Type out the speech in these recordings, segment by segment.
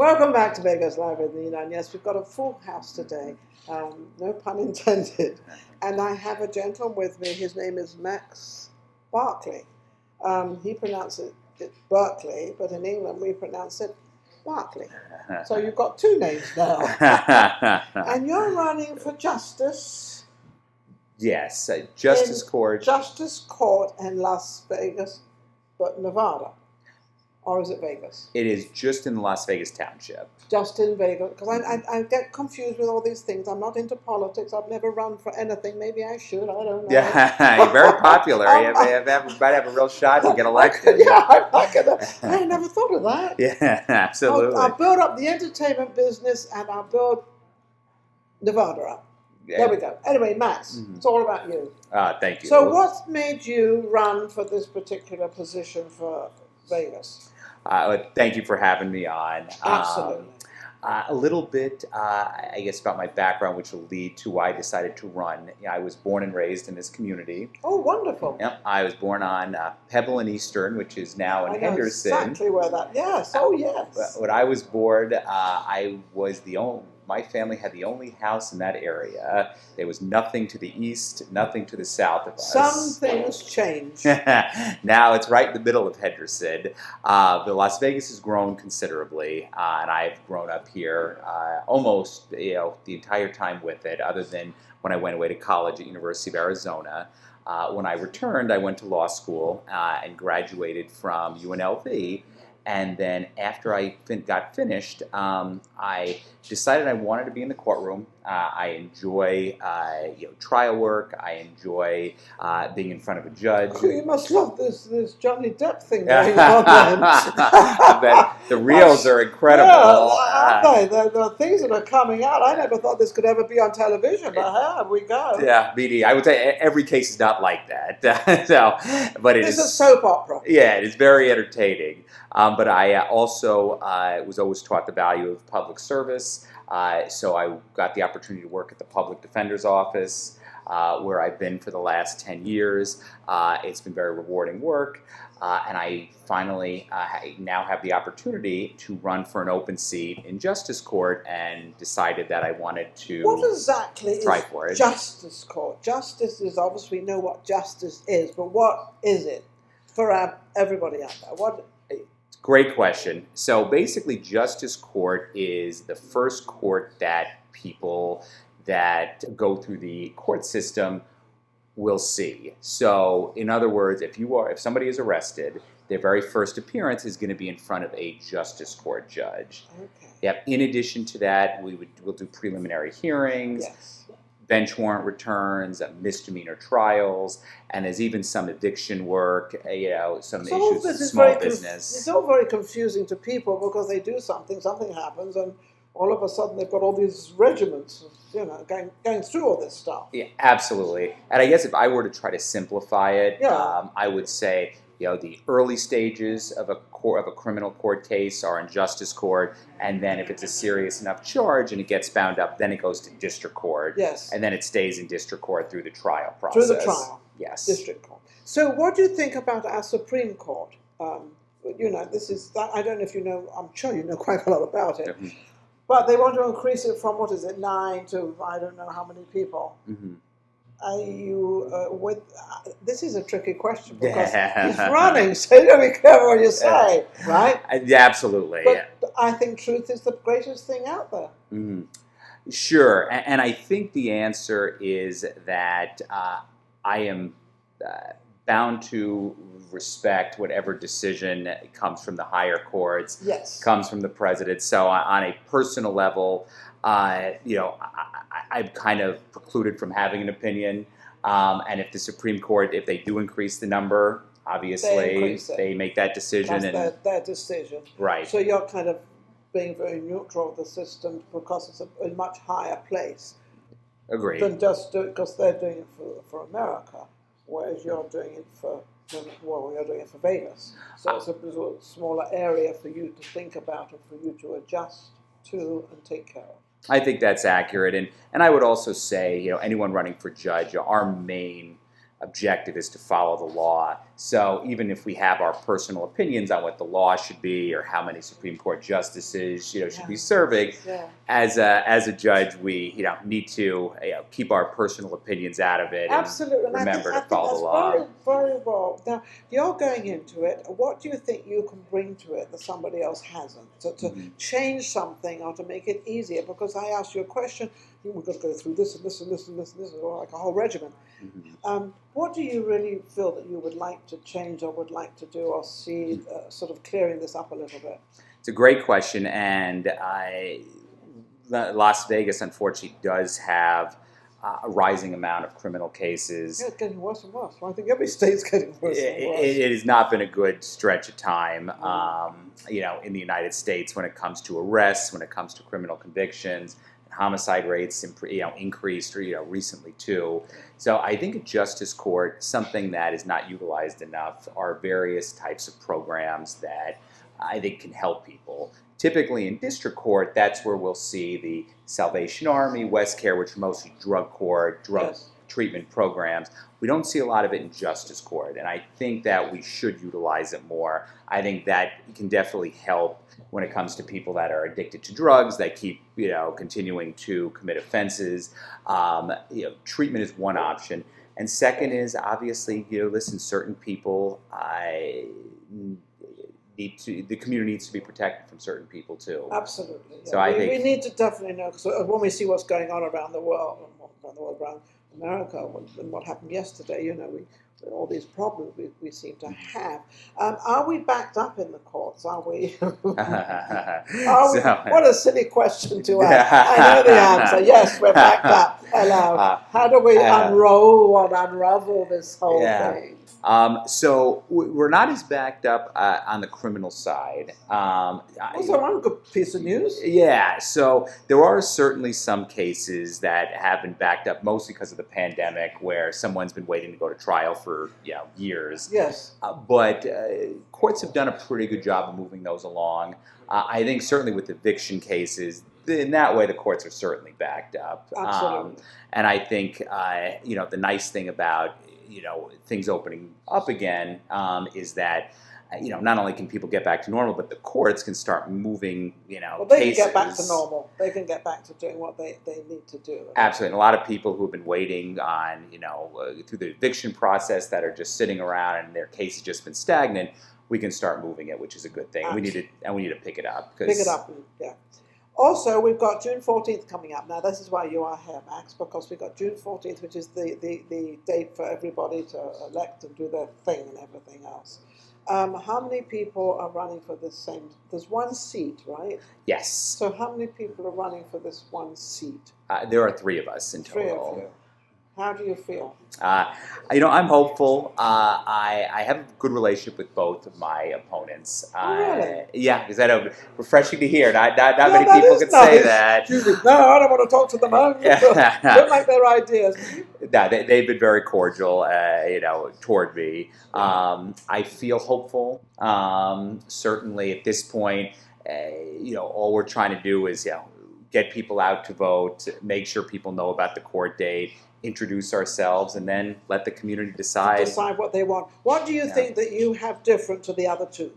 Welcome back to Vegas Live with Ninon. Yes, we've got a full house today, no pun intended. And I have a gentleman with me. His name is Max Berkley. He pronounces it Berkley, but in England we pronounce it Berkley. So you've got two names now. And you're running for justice. Yes, Justice Court. Justice Court in Las Vegas, but Nevada. Or is it Vegas? It is just in the Las Vegas Township. Just in Vegas. Because I get confused with all these things. I'm not into politics. I've never run for anything. Maybe I should. I don't know. Yeah, you're very popular. You might have a real shot to get elected. Yeah, I never thought of that. Yeah, absolutely. I'll build up the entertainment business and I'll build Nevada up. There we go. Anyway, Max, It's all about you. Thank you. So what made you run for this particular position for Vegas? Thank you for having me on. Absolutely. A little bit, I guess, about my background, which will lead to why I decided to run. I was born and raised in this community. Oh, wonderful. Yep, I was born on Pebble and Eastern, which is now in Henderson. Exactly where that, yes, oh yes. When I was born, my family had the only house in that area. There was nothing to the east, nothing to the south of us. Some things change. Now it's right in the middle of Henderson. The Las Vegas has grown considerably, and I've grown up here almost the entire time with it, other than when I went away to college at University of Arizona. When I returned, I went to law school and graduated from UNLV. And then after I got finished, I decided I wanted to be in the courtroom. I enjoy trial work. I enjoy being in front of a judge. Oh, you must love this Johnny Depp thing going on then. I bet the reels are incredible. Yeah, aren't they? The things that are coming out. I never thought this could ever be on television, but here we go. Yeah, BD. I would say every case is not like that. But it's a soap opera. Yeah, it is very entertaining. But I also was always taught the value of public service. So I got the opportunity to work at the Public Defender's Office, where I've been for the last 10 years. It's been very rewarding work. And I finally now have the opportunity to run for an open seat in Justice Court, and decided that I wanted to What exactly try for it. Justice Court? Justice is, obviously we know what justice is, but what is it for everybody out there? Great question. So basically, Justice Court is the first court that people that go through the court system will see. So in other words, if somebody is arrested, their very first appearance is going to be in front of a Justice Court judge. Okay. Yep. In addition to that, we'll do preliminary hearings. Yes. Bench warrant returns, misdemeanor trials, and there's even some eviction work, some issues with small business. It's all very confusing to people because they do something happens, and all of a sudden they've got all these regiments, going through all this stuff. Yeah, absolutely. And I guess if I were to try to simplify it, yeah. I would say, the early stages of a criminal court case are in Justice Court, and then if it's a serious enough charge and it gets bound up, then it goes to District Court. Yes. And then it stays in District Court through the trial process. Through the trial. Yes. District Court. So what do you think about our Supreme Court? This is, I don't know if you know, I'm sure you know quite a lot about it. Mm-hmm. But they want to increase it from, 9 to I don't know how many people. Mm-hmm. Are you this is a tricky question because he's running, so you gotta be careful what you say, right? Absolutely. But I think truth is the greatest thing out there. Mm-hmm. Sure, and I think the answer is that I am bound to respect whatever decision comes from the higher courts, yes, comes from the president. So on a personal level, I'm kind of precluded from having an opinion. And if the Supreme Court, if they do increase the number, obviously they make that decision. That's their decision. Right. So you're kind of being very neutral of the system because it's a much higher place. Agreed. Than just because they're doing it for America, whereas you're doing it for Vegas. So it's a smaller area for you to think about and for you to adjust to and take care of. I think that's accurate, and I would also say, anyone running for judge, our main objective is to follow the law. So even if we have our personal opinions on what the law should be or how many Supreme Court justices should be serving, as a judge, we need to keep our personal opinions out of it. Absolutely, and remember to follow the law. Very, very well. Now, you're going into it. What do you think you can bring to it that somebody else hasn't? To change something or to make it easier? Because I asked you a question. We've got to go through this and this and this and this and this, or like a whole regimen. What do you really feel that you would like to change or would like to do or see sort of clearing this up a little bit? It's a great question, and Las Vegas, unfortunately, does have a rising amount of criminal cases. Yeah, it's getting worse and worse. Well, I think every state's getting worse and worse. It has not been a good stretch of time, in the United States when it comes to arrests, when it comes to criminal convictions. Homicide rates increased recently too. So I think a justice court, something that is not utilized enough, are various types of programs that I think can help people. Typically in district court, that's where we'll see the Salvation Army, West Care, which are mostly drug court, drug treatment programs. We don't see a lot of it in justice court, and I think that we should utilize it more. I think that can definitely help when it comes to people that are addicted to drugs, that keep continuing to commit offenses. Treatment is one option, and second is obviously certain people the community needs to be protected from certain people too. Absolutely. Yeah. So I think we need to definitely know, because when we see what's going on around the world, around America, and what happened yesterday, all these problems we seem to have. Are we backed up in the courts? Are we? What a silly question to ask. I know the answer. Yes, we're backed up. Hello. How do we unravel this whole thing? So we're not as backed up on the criminal side. Also, one good piece of news. Yeah, so there are certainly some cases that have been backed up, mostly because of the pandemic, where someone's been waiting to go to trial for years. Yes. But courts have done a pretty good job of moving those along. I think certainly with eviction cases, in that way the courts are certainly backed up. Absolutely. And I think the nice thing about things opening up again is that not only can people get back to normal, but the courts can start moving well, they cases. can get back to normal. They can get back to doing what they need to do. Absolutely. And a lot of people who have been waiting on through the eviction process that are just sitting around and their case has just been stagnant, we can start moving it, which is a good thing. We need to pick it up. Pick it up, yeah. Also, we've got June 14th coming up. Now, this is why you are here, Max, because we've got June 14th, which is the date for everybody to elect and do their thing and everything else. How many people are running for this same? There's one seat, right? Yes. So how many people are running for this one seat? There are 3 of us in total. 3 of you. How do you feel? I'm hopeful. I have a good relationship with both of my opponents. Really? Yeah, is that refreshing to hear? Not many people can say that. No, I don't want to talk to them. Don't like their ideas. No, they've been very cordial, toward me. I feel hopeful. Certainly at this point, all we're trying to do is, get people out to vote, make sure people know about the court date, introduce ourselves, and then let the community decide what they want. What do you think that you have different to the other 2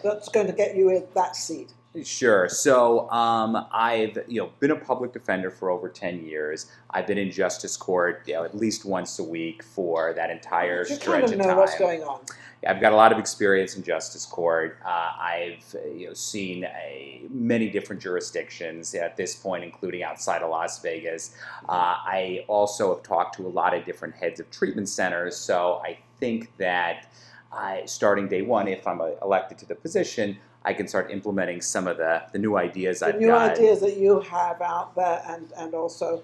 that's going to get you in that seat? Sure. So I've been a public defender for over 10 years. I've been in justice court at least once a week for that entire stretch of time. You kind of know what's going on. I've got a lot of experience in justice court. I've seen many different jurisdictions at this point, including outside of Las Vegas. I also have talked to a lot of different heads of treatment centers. So I think that starting day one, if I'm elected to the position, I can start implementing some of the new ideas I've got. The new ideas that you have out there, and also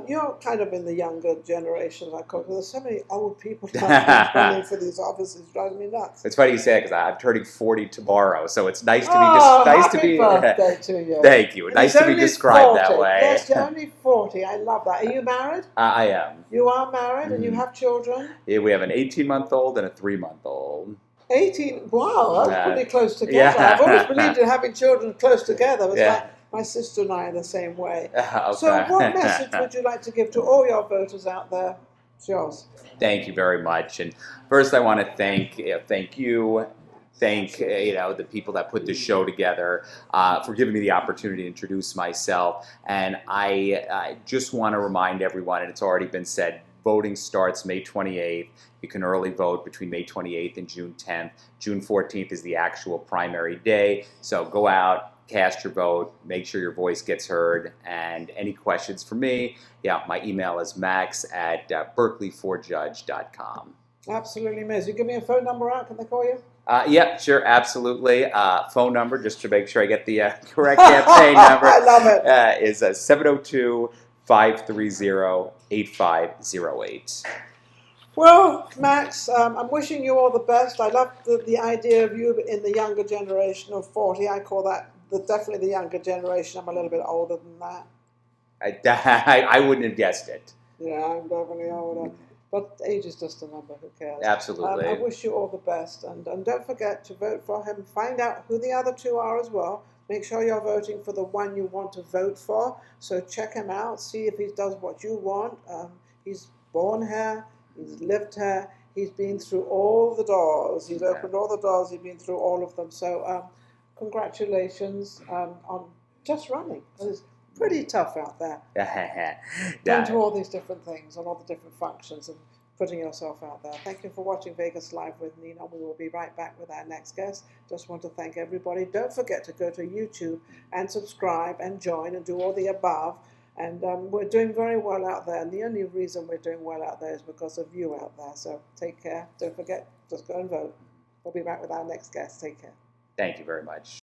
you're kind of in the younger generation. There's so many old people running for these offices, driving me nuts. It's funny you say that because I'm turning 40 tomorrow, so it's nice to be happy birthday to you. Thank you. Nice to be described 40. that way. Yes, you're only 40. I love that. Are you married? I am. You are married, and you have children? Yeah, we have an 18-month-old and a 3-month-old. 18. Wow, that's pretty close together. Yeah. I've always believed in having children close together. It's like my sister and I are the same way. Okay. So what message would you like to give to all your voters out there? It's yours. Thank you very much. And first, I want to thank you, thank the people that put this show together for giving me the opportunity to introduce myself. And I just want to remind everyone, and it's already been said, voting starts May 28th. You can early vote between May 28th and June 10th. June 14th is the actual primary day. So go out, cast your vote, make sure your voice gets heard. And any questions for me, my email is max@berkley4judge.com. Absolutely amazing. Give me a phone number out. Can they call you? Yeah, sure, absolutely. Phone number, just to make sure I get the correct campaign number. I love it. Is 702-530-8508. Well, Max, I'm wishing you all the best. I love the idea of you in the younger generation of 40. I call that definitely the younger generation. I'm a little bit older than that. I wouldn't have guessed it. Yeah, I'm definitely older. But age is just a number. Who cares? Absolutely. I wish you all the best. And don't forget to vote for him. Find out who the other two are as well. Make sure you're voting for the one you want to vote for. So check him out. See if he does what you want. He's born here. He's lived here. He's been through all the doors. He's opened all the doors. He's been through all of them. So congratulations on just running. It's pretty tough out there. Going to all these different things and all the different functions and putting yourself out there. Thank you for watching Vegas Live with Ninon. We will be right back with our next guest. Just want to thank everybody. Don't forget to go to YouTube and subscribe and join and do all the above. And we're doing very well out there. And the only reason we're doing well out there is because of you out there. So take care. Don't forget, just go and vote. We'll be back with our next guest. Take care. Thank you very much.